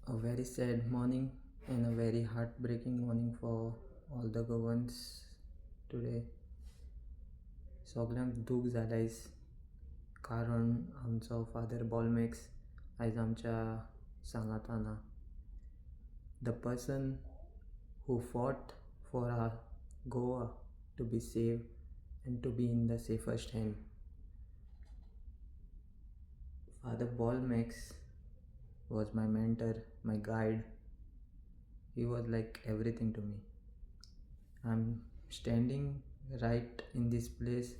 A very sad morning and a very heartbreaking morning for all the Goans today. सगळ्यांक दूख जालां आयज कारण आमचो फादर बॉलमॅक्स आयज आमच्या सांगाता ना. The person who fought for our Goa to be save and to be in the safest hand. Father Bolmax was my mentor, my guide. He was like everything to me. I'm standing right in this place,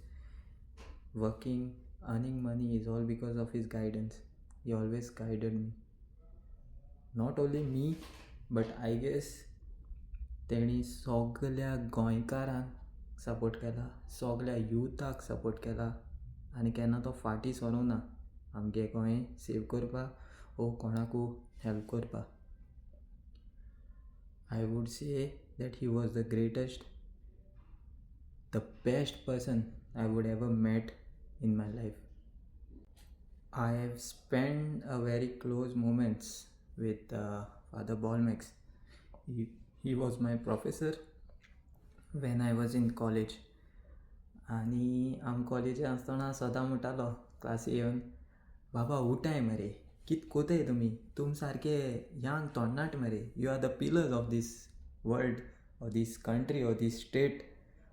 working, earning money is all because of his guidance. He always guided me. Not only me, but I guess तेणी सगळ्या गोंयकारांक support केला, सगळ्या युथाक support केला आनी केन्ना तो फाटीं सरूंक ना आमगे गोंय सेव करपाक वो कोणाकू हेल्प करपाक. I would say that he was the greatest, the best person I would ever met in my life. I have spent a very close moments with Father Bolmax. He was my professor when I was in college. आनी आम कॉलेजी आसतना सदां म्हणटालो classy येवन, बाबा उठाय मरे, कित कोताय तुम सारके यांग तोंडनाट मरे, you are the pillars of this world or this country or this state.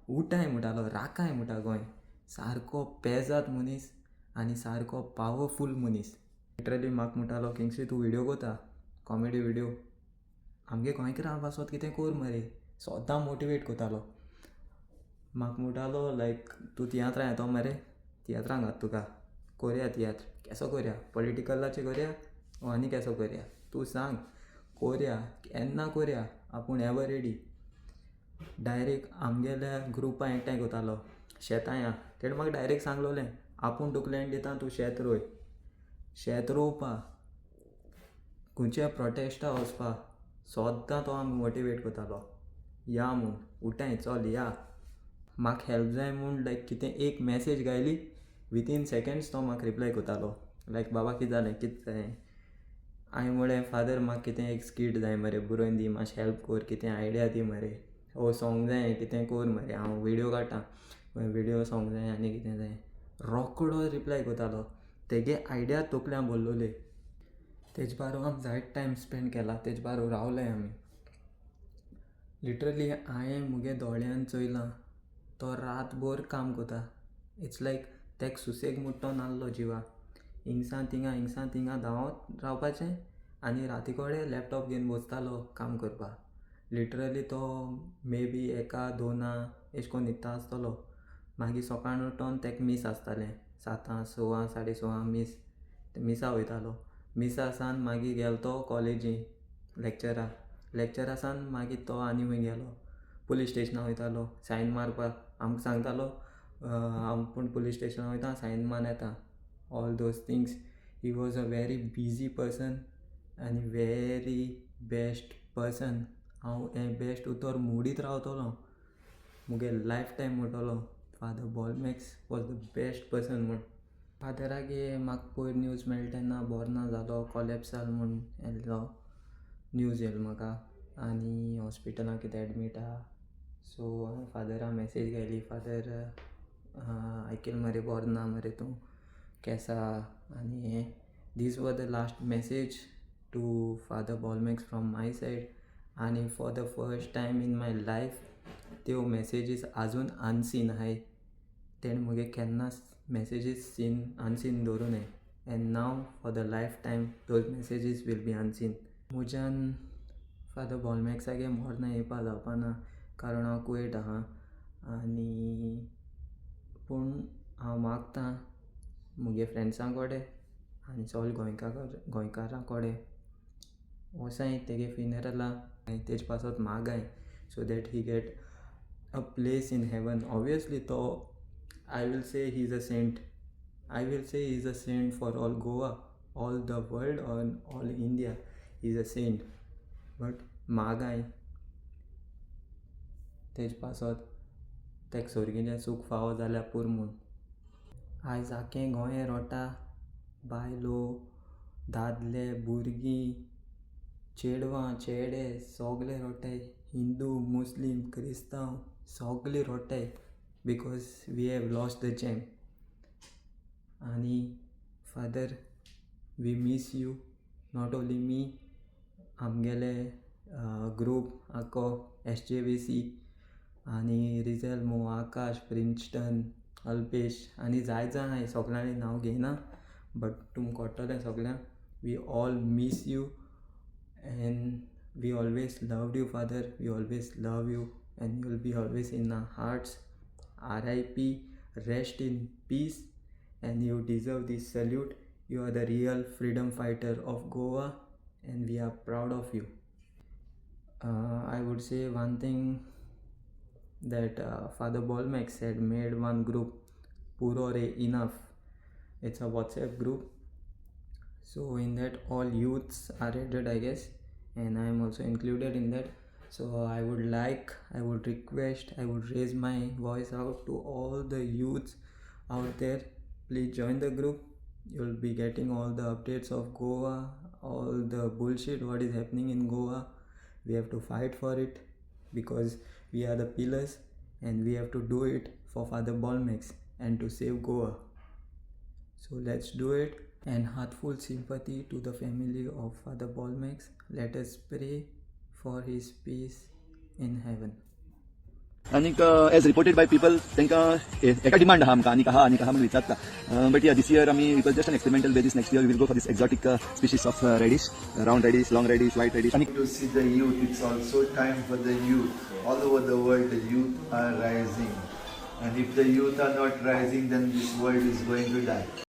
उठाय म्हणटालो, राखाय म्हणटा गोंय. सारको पेजाद मनीस आनी सारको पावरफूल मनीस. लिटरली म्हाका म्हणटालो, किंगस्ली तूं विडियो कोता कॉमेडी विडियो, आमगे गोंयकारां पासत कितें कोर मरे, सदां मोटिवेट कोतालो. म्हाका म्हणटालो लायक तूं तियात्रां येतो मरे, तियात्रां घात तुका कोरया तियात्र, केसो कोरया, पॉलिटिकलाचें कोरया वो आनी केसो कोरया, तूं सांग कोरया, केन्ना कोरया, आपूण एवर रेडी. डायरेक्ट आमगेल्या ग्रुपां एकठांय कोतालो शेतां या. तेणें म्हाका डायरेक्ट सांगलोलें, आपूण तुका लँड दिता, तूं शेत रोय. शेत रोवपा, खंयच्या प्रोटेस्टा वचपा, सद्दां तो आमकां मोटिवेट कोतालो. या म्हूण, उठाय चल या. म्हाका हेल्प जाय म्हूण लायक कितें एक मॅसेज गायली, विथीन सेकेंड्स तो म्हाका रिप्लाय कोतालो, लायक बाबा कितें जालें, कितें जाय. हांवें म्हळें फादर म्हाका कितें एक स्कीट जाय मरे, बरोवन दी, मातशें हेल्प कोर, कितें आयडिया दी मरे, ओ सॉंग जाय कितें कोर मरे, हांव विडियो काडटां, विडियो सॉंग जाय आनी कितें जाय. रोकडो रिप्लाय कोतालो, तेगे आयडिया तकल्यान भरलोले. तेजे बाराबर आमी जायत टायम स्पेंड केला, तेजे बाराबर रावले आमी. लिटरली हांवें मुगे दोळ्यान चोयलां तो रातभर काम कोता. इट्स लायक तेका सुसेग मुट्टो नासलो जिवा. हिंगसान थिंगा धांवत रावपाचें आनी राती कोडे लॅपटॉप घेवन बसतालो काम करपाक. लिटरली तो मे बी 1-2 एशे कोन्न न्हिदता आसतलो. मागीर सकाळ उठोन तेका मीस आसतालें 7, 6, 6:30 मीस. ते मिसा वयतालो. मिसा सान मागीर गेलो तो कॉलेजी लेक्चरा सान मागीर तो आनी खंय गेलो, पुलीस स्टेशना वयतालो सायन मारपाक. आमकां सांगतालो हांव पूण पुलीस स्टेशना वयता, सायन मारून येता, all those things. He was a very busy person आनी वेरी बेस्ट पर्सन. हांव हें बेस्ट उतर मोडीत रावतलो मुगे लायफ टायम म्हणटलो. Father Bolmax was the best person म्हूण. फादरागे म्हाका पयर न्यूज मेळटा तेन्ना बरो ना जालो, कॉलेप्स जालो म्हूण येयल्लो न्यूज येयलो म्हाका, आनी हॉस्पिटलान कितें एडमीट आहा. सो हांवें फादराक मॅसेज घायली, फादर आयकल मरे बरो ना मरे तूं, केसा आनी हें. This was the last message to father Bolmax from my side. आनी for the first time in my life त्यो मॅसेजीस आजून अनसीन आहाय. तेणें मुगे केन्नाच मॅसेजीस अनसीन दवरूं न्हय. And now for the life time those messages will be unseen. म्हज्यान फादर बॉलमॅक्सागे मोडना येवपा जावपा ना, कारण हांव कुवेट आहा. आनी पूण हांव मागतां मुगे फ्रेंड्सां कोडे आनी सगळे गोंयकारां कोडे वोसाय तेगे फिनरला तेजे पासत मागाय, so that he get a place in heaven. Obviously तो I will say he's a saint. I will say he's a saint for all Goa, all the world, all India. He's a saint. But मागाय तेज पासत तेक सोर्गीचें सूख फावो जाल्यार पूर म्हूण. आयज आखें गोंय रोटा, बायलो, दादले, भुरगीं चेडवां चेडे सगळे रोटाय, हिंदू मुस्लीम क्रिस्तांव सगळे रोटाय, because we have lost the champ. आनी father, we miss you, not only me, आमगेले ग्रूप आख्खो SJVC आनी रिझल्मो, आकाश, प्रिन्स्टन, अल्पेश आनी जाय जाण हांवें सगळ्यांनी नांव घेयना, बट तुमकां कळटलें सगळ्यांक. We all miss you and we always loved you, father. We always love you and you will be always in our hearts. RIP, rest in peace, and you deserve this salute. You are the real freedom fighter of Goa and we are proud of you. I would say one thing that fr.Bolmax had made one group, Purore Enough. It's a WhatsApp group. So in that all youths are added, I guess, and I am also included in that. So I would request, I would raise my voice out to all the youths out there. Please join the group. You'll be getting all the updates of Goa, all the bullshit what is happening in Goa. We have to fight for it because we are the pillars and we have to do it for fr.Bolmax and to save Goa. So let's do it. And heartful sympathy to the family of fr.Bolmax. Let us pray for his peace in heaven. आनीक as reported by people तांकां एका demand आहा आमकां आनीक आहा म्हणून विचारता. But या दिस इयर आमी it was just an experimental basis. Next year we will go for this exotic species of radish, round radish, long radish, white radish. To see the youth, it's also time for the youth. All over the world, the youth are rising. And if the youth are not rising, then this world is going to die.